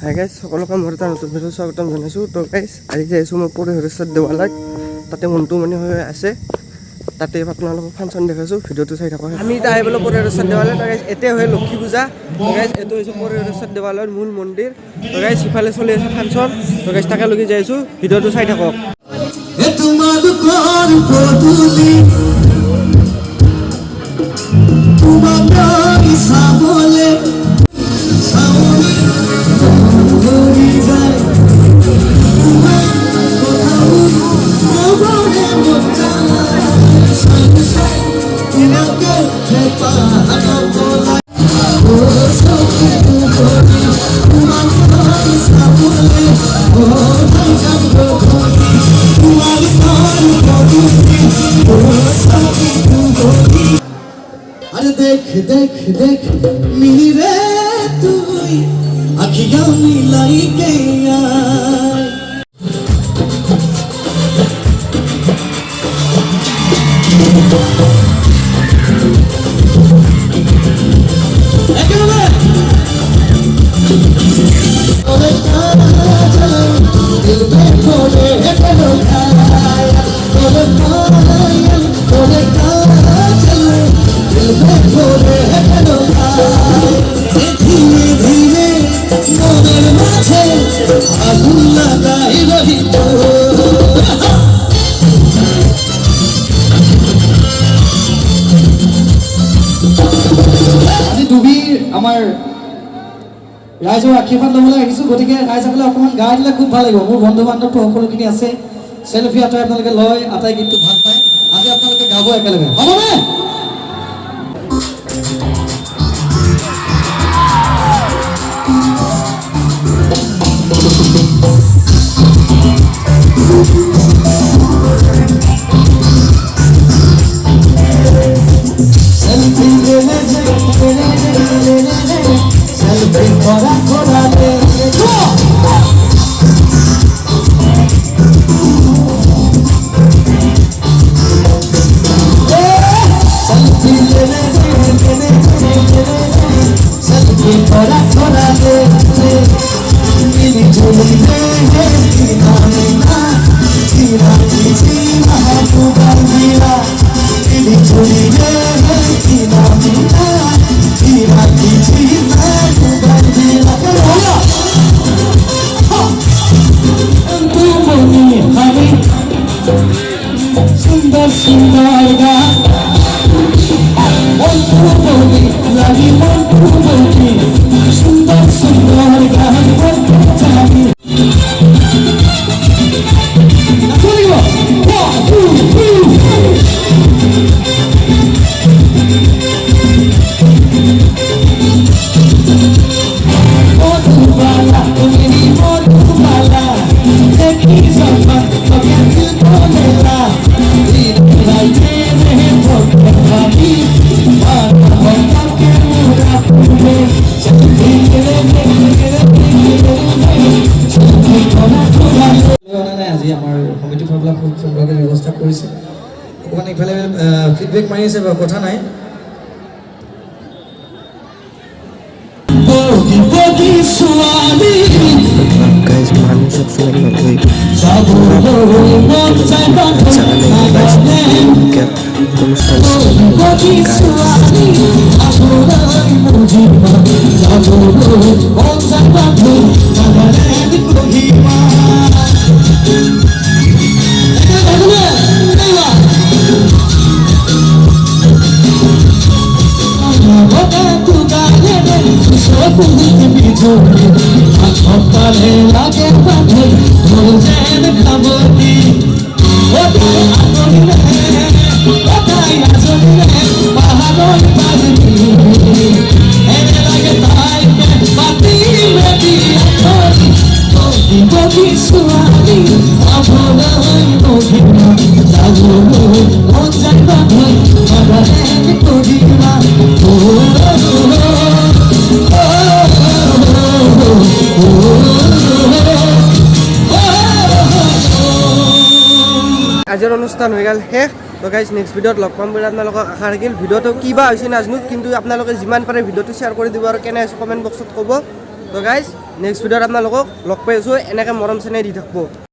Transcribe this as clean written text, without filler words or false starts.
Hi guys সকলোকে মোৰ এটা নতুন ভিডিঅ' স্বাগতম জনাইছোঁ। তো গাইজ আজি যাই আছোঁ মই পৰিহৰেশ্বৰ দেৱালয়ত, তাতে মনটো মনি হৈ আছে, তাতে আপোনালোকক ফাংচন দেখাইছোঁ, ভিডিঅ'টো চাই থাকক। আমি এতিয়া আহি পেলাই পৰিহৰেশ্বৰ দেৱালয়। তো গাইজ এতিয়া হয় লক্ষী পূজা। তো গাইজ এইটো হৈছে পৰিহৰেশ্বৰ দেৱালয়ৰ মূল মন্দিৰ। তো গাইজ সিফালে চলি আছে ফাংচন। তো গাইজ তাকে লগি যাই আছোঁ, ভিডিঅ'টো চাই থাকক। अरे देख देख देख मेरे तू अखियां मिलाई के আমাৰ ৰাইজৰ আশীৰ্বাদ ল'বলৈ আহিছোঁ, গতিকে ৰাইজসকলে অকণমান গাই দিলে খুব ভাল লাগিব। মোৰ বন্ধু বান্ধৱটো সকলোখিনি আছে, চেল্ফি আঁতৰাই আপোনালোকে লয়, আটাই গীতটো ভাল পায়। আজি আপোনালোকে গাব একেলগে, হ'বনে? सुंदर सुंदर गान मंटू बोली लगी मंटू बोली सुंदर सुंदर गान मंटू जानी नाचो 1 2 3 मधुबाला मेरी मधुबाला देखी सपना कभी दिल बोलेला আজি আমাৰ কমিটিৰ ফালৰ পৰা খুব সুন্দৰকৈ ব্যৱস্থা কৰিছে। অকণমান ইফালে ফিডবেক মাৰি আছে, কথা নাই। গাইজ মানুহ सबसे लगे लागे बाधे भोजन खबती ओटाई आजोनी रे पहाड़ों पाजनी एने लगे ताई के बाती में दिया छोड़ी कोकी कोकी सुआली अभोलाई मोहिना जागो ओ जाइबा भई मगरे कोडीमा আজিৰ অনুষ্ঠান হৈ গ'ল শেষ। তো গাইজ নেক্সট ভিডিঅ'ত লগ পাম বুলি আপোনালোকক আশা থাকিল। ভিডিঅ'টো কিবা হৈছে নাজানো, কিন্তু আপোনালোকে যিমান পাৰে ভিডিঅ'টো শ্বেয়াৰ কৰি দিব আৰু কেনে আছে কমেণ্ট বক্সত ক'ব। তো গাইজ নেক্সট ভিডিঅ'ত আপোনালোকক লগ পাই আছোঁ এনেকৈ মৰম চেনেহ দি থাকিব